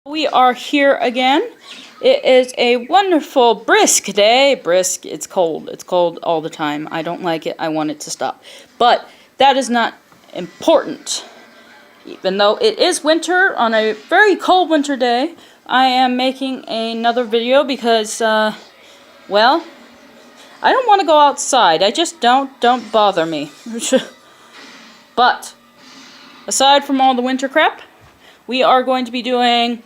We are here again. It is a wonderful, brisk day. Brisk, it's cold. It's cold all the time. I don't like it. I want it to stop. But that is not important. Even though it is winter, on a very cold winter day, I am making another video because, well, I don't want to go outside. I just don't bother me. But, aside from all the winter crap, we are going to be doing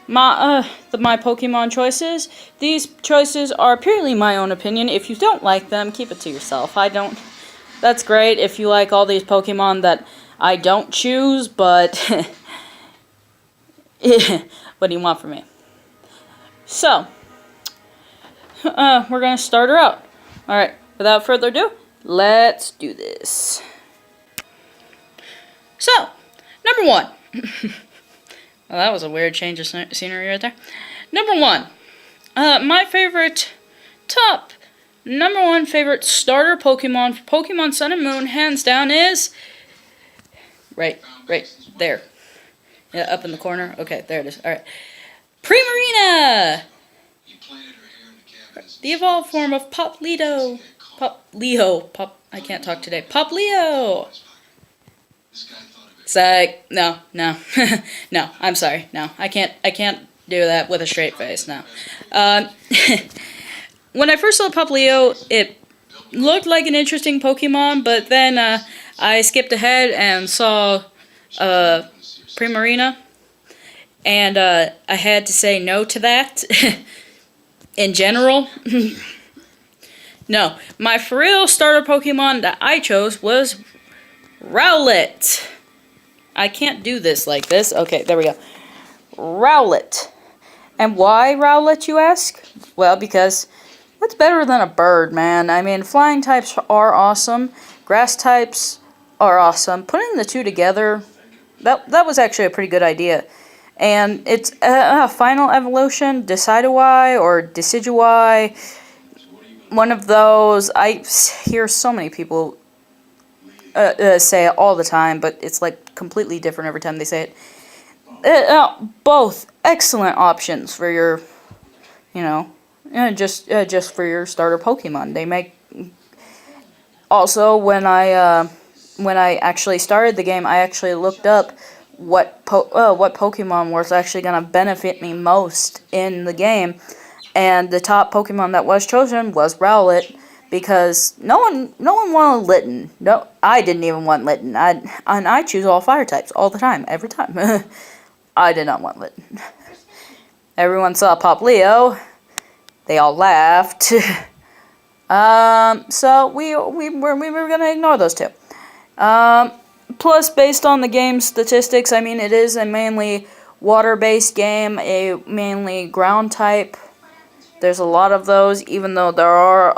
my Pokemon choices. These choices are purely my own opinion. If you don't like them, keep it to yourself. I don't. That's great if you like all these Pokemon that I don't choose, but what do you want from me? So, we're gonna start her out. All right. Without further ado, let's do this. So, number one. Well, that was a weird change of scenery right there. Number one, my favorite number one favorite starter Pokemon for Pokemon Sun and Moon, hands down, is right there. Yeah, up in the corner. Okay, there it is. All right, Primarina, the evolved form of Poplito. I can't talk today. Poplio. Psych. No. No, I'm sorry. No, I can't do that with a straight face. No. When I first saw Poplio, it looked like an interesting Pokemon, but then I skipped ahead and saw Primarina, and I had to say no to that. In general. No, my for real starter Pokemon that I chose was Rowlet. I can't do this like this. Okay, there we go. Rowlet. And why Rowlet, you ask? Well, because what's better than a bird, man? I mean, flying types are awesome. Grass types are awesome. Putting the two together, that was actually a pretty good idea. And it's a final evolution, Decidueye or Decidueye. One of those. I hear so many people say it all the time, but it's like completely different every time they say it. Both excellent options for your, just for your starter Pokemon. They make. Also, when I actually started the game, I actually looked up what Pokemon was actually gonna benefit me most in the game, and the top Pokemon that was chosen was Rowlet. Because no one wanted Litten. No, I didn't even want Litten. I choose all fire types all the time, every time. I did not want Litten. Everyone saw Poplio. They all laughed. So we were gonna ignore those two. Plus, based on the game's statistics, I mean, it is a mainly water-based game, a mainly ground type. There's a lot of those, even though there are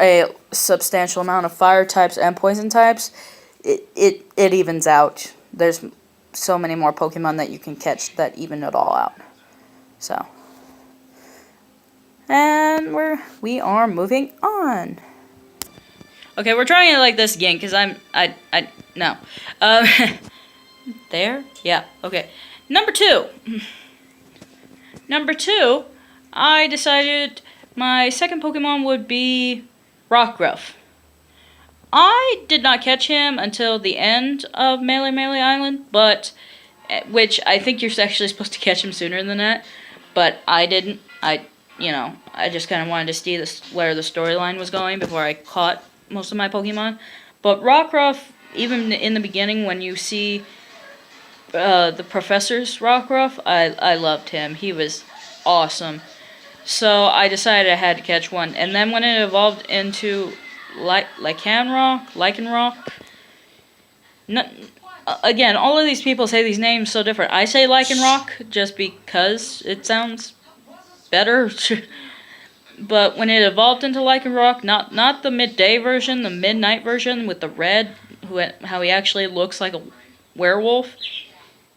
a substantial amount of fire types and poison types. It evens out. There's so many more Pokemon that you can catch that even it all out. So, and we are moving on. Okay, we're trying it like this again because no. There, yeah, okay. Number two, I decided my second Pokemon would be Rockruff. I did not catch him until the end of Melee Island, but which I think you're actually supposed to catch him sooner than that, but I didn't. I just kind of wanted to see where the storyline was going before I caught most of my Pokemon. But Rockruff, even in the beginning when you see the Professor's Rockruff, I loved him. He was awesome. So I decided I had to catch one. And then when it evolved into Lycanroc. Again, all of these people say these names so different. I say Lycanroc just because it sounds better. But when it evolved into Lycanroc, not the midday version, the midnight version with the red, how he actually looks like a werewolf.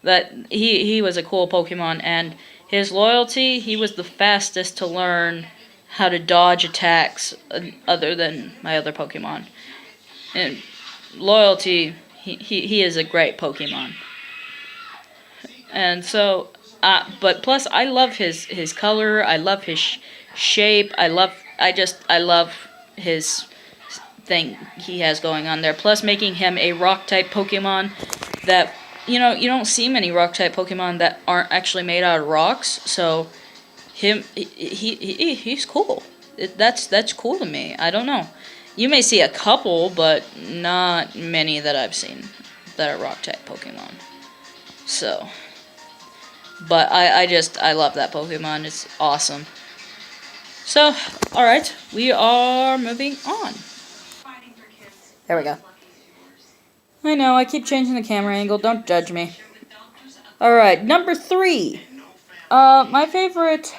That he was a cool Pokemon, and his loyalty, he was the fastest to learn how to dodge attacks other than my other Pokemon. And loyalty, he is a great Pokemon. And so, but plus I love his color. I love his shape. I love his thing he has going on there. Plus making him a rock type Pokemon that, you don't see many rock type Pokemon that aren't actually made out of rocks. So he's cool. That's cool to me. I don't know. You may see a couple, but not many that I've seen that are rock type Pokemon. So, but I love that Pokemon. It's awesome. So, alright, we are moving on. There we go. I know, I keep changing the camera angle. Don't judge me. Alright, number 3. My favorite...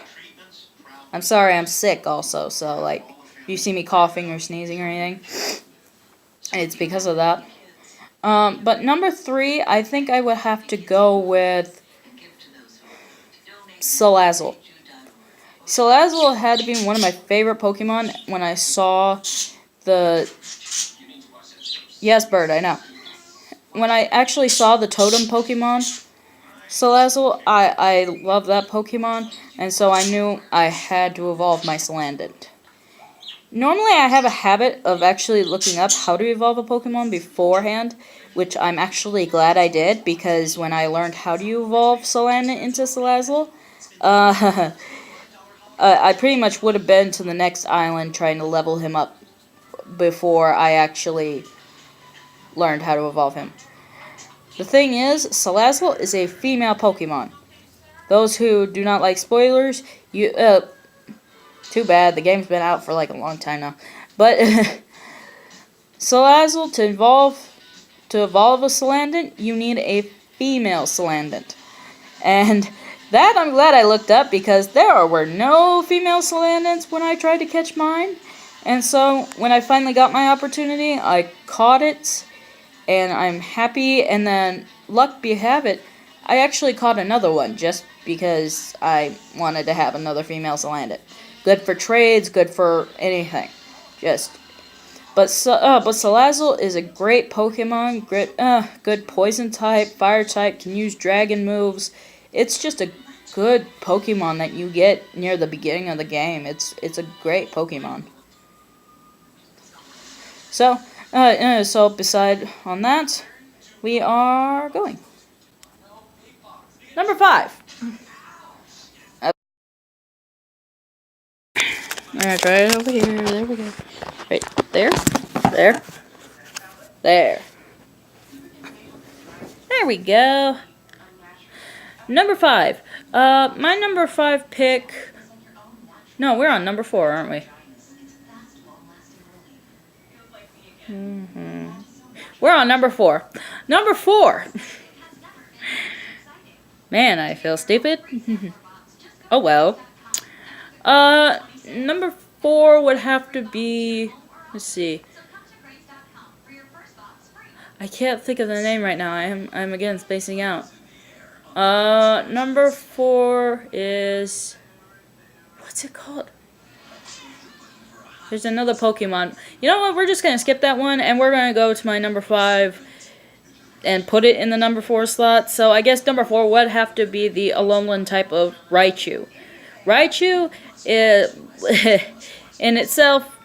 I'm sorry, I'm sick also, so, like, if you see me coughing or sneezing or anything, it's because of that. But number 3, I think I would have to go with Salazzle. Salazzle had to be one of my favorite Pokemon when I saw the... Yes, Bird, I know. When I actually saw the Totem Pokemon, Salazzle, I love that Pokemon, and so I knew I had to evolve my Salandit. Normally I have a habit of actually looking up how to evolve a Pokemon beforehand, which I'm actually glad I did, because when I learned how to evolve Salandit into Salazzle, I pretty much would have been to the next island trying to level him up before I actually learned how to evolve him. The thing is, Salazzle is a female Pokemon. Those who do not like spoilers, too bad, the game's been out for like a long time now. But Salazzle, to evolve a Salandit, you need a female Salandit. And that I'm glad I looked up, because there were no female Salandits when I tried to catch mine. And so when I finally got my opportunity, I caught it, and I'm happy. And then, luck be have it, I actually caught another one just because I wanted to have another female Salandit. Good for trades, good for anything. But Salazzle is a great Pokemon. Good poison type, fire type, can use dragon moves. It's just a good Pokemon that you get near the beginning of the game. It's a great Pokemon. So, beside on that, we are going. Number 5. Alright, try it over here. There we go. Right there. There. There. There we go. Number 5. My number 5 pick... No, we're on number 4, aren't we? We're on number 4. Number 4! Man, I feel stupid. Oh well. Number 4 would have to be... Let's see. I can't think of the name right now. I'm again spacing out. Number 4 is... What's it called? There's another Pokemon. You know what? We're just going to skip that one, and we're going to go to my number 5 and put it in the number 4 slot. So I guess number 4 would have to be the Alolan type of Raichu. Raichu is, in itself,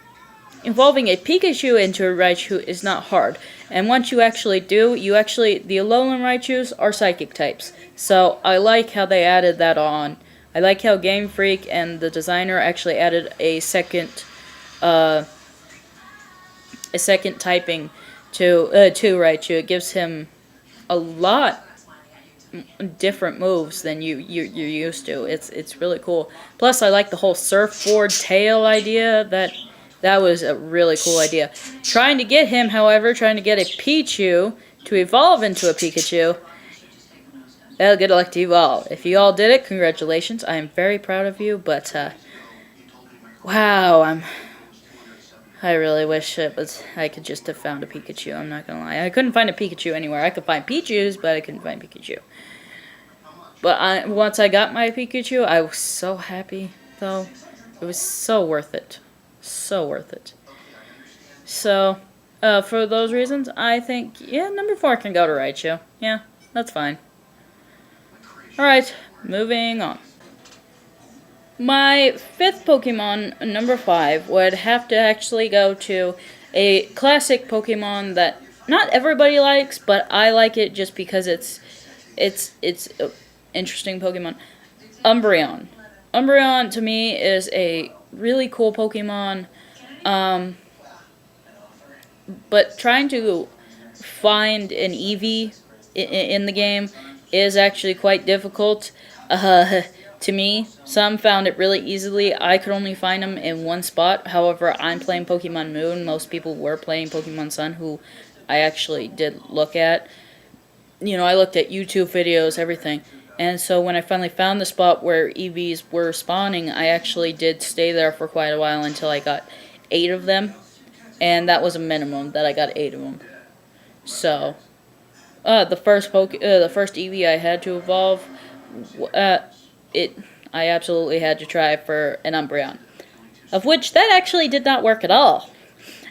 evolving a Pikachu into a Raichu is not hard. And once you actually do, the Alolan Raichus are psychic types. So I like how they added that on. I like how Game Freak and the designer actually added a second typing to Raichu. It gives him a lot different moves than you're used to. It's really cool. Plus, I like the whole surfboard tail idea. That was a really cool idea. Trying to get him, however, trying to get a Pichu to evolve into a Pikachu. Well, good luck to you all. If you all did it, congratulations. I am very proud of you. But wow, I really wish I could just have found a Pikachu. I'm not gonna lie. I couldn't find a Pikachu anywhere. I could find Pichus, but I couldn't find Pikachu. But once I got my Pikachu, I was so happy, though. It was so worth it. So worth it. So, for those reasons, I think, yeah, number 4 can go to Raichu. Yeah, that's fine. Alright, moving on. My fifth Pokemon, number 5, would have to actually go to a classic Pokemon that not everybody likes, but I like it just because it's a interesting Pokemon. Umbreon. Umbreon to me is a really cool Pokemon, but trying to find an Eevee in the game is actually quite difficult. To me, some found it really easily. I could only find them in one spot. However, I'm playing Pokemon Moon. Most people were playing Pokemon Sun, who I actually did look at. You know, I looked at YouTube videos, everything. And so when I finally found the spot where EVs were spawning, I actually did stay there for quite a while until I got 8 of them. And that was a minimum, that I got 8 of them. So, the first EV I had to evolve, I absolutely had to try for an Umbreon. Of which, that actually did not work at all.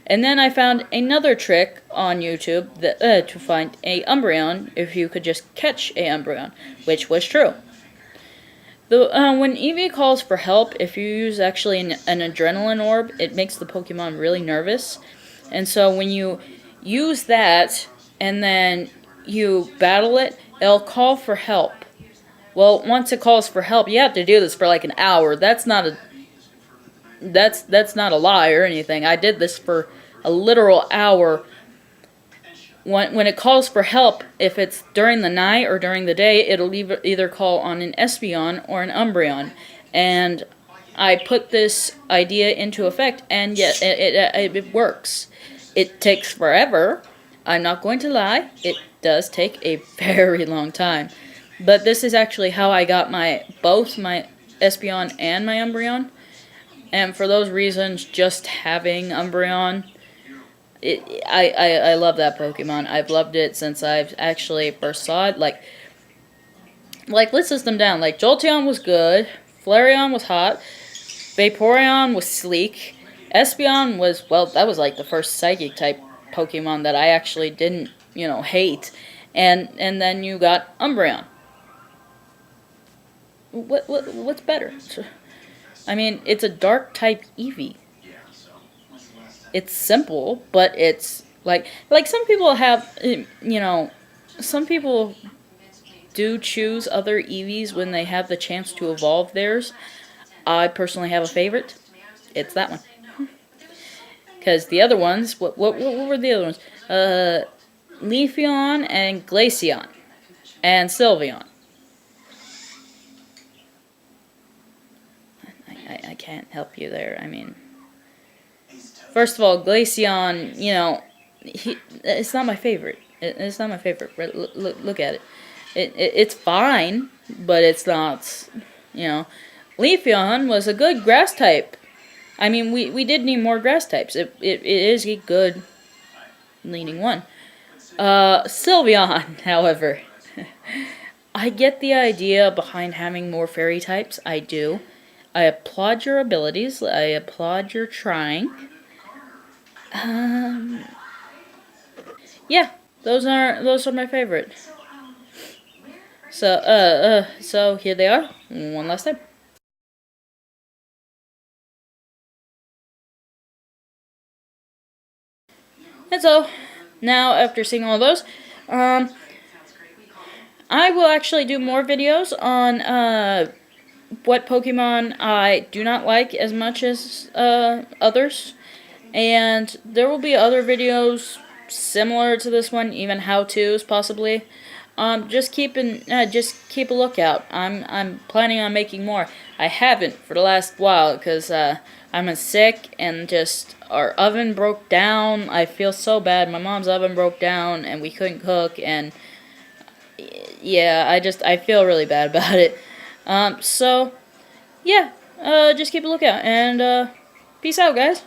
And then I found another trick on YouTube that, to find a Umbreon if you could just catch a Umbreon, which was true. When Eevee calls for help, if you use actually an adrenaline orb, it makes the Pokemon really nervous. And so when you use that and then you battle it, it'll call for help. Well, once it calls for help, you have to do this for like an hour. That's not a lie or anything. I did this for a literal hour. When it calls for help, if it's during the night or during the day, it'll either call on an Espeon or an Umbreon. And I put this idea into effect, and yet it works. It takes forever. I'm not going to lie. It does take a very long time. But this is actually how I got both my Espeon and my Umbreon. And for those reasons, just having Umbreon, I love that Pokemon. I've loved it since I've actually first saw it. Like let's list them down. Like, Jolteon was good. Flareon was hot. Vaporeon was sleek. Espeon was, well, that was like the first Psychic type Pokemon that I actually didn't, hate. And then you got Umbreon. What's better? I mean, it's a dark type Eevee. It's simple, but it's like some people have, some people do choose other Eevees when they have the chance to evolve theirs. I personally have a favorite. It's that one. Because the other ones, what were the other ones? Leafeon and Glaceon and Sylveon. I can't help you there. I mean, first of all, Glaceon, it's not my favorite. It's not my favorite. Look at it. It's fine, but it's not, Leafeon was a good grass type. I mean, we did need more grass types. It is a good leading one. Sylveon, however. I get the idea behind having more fairy types. I do. I applaud your abilities. I applaud your trying. Yeah, those are my favorite. So here they are, one last time. And so, now after seeing all those, I will actually do more videos on what Pokemon I do not like as much as others. And there will be other videos similar to this one, even how-tos possibly. Just keep a lookout. I'm planning on making more. I haven't for the last while because I'm sick and just our oven broke down. I feel so bad. My mom's oven broke down and we couldn't cook, and yeah, I feel really bad about it. So yeah, just keep a lookout and peace out, guys.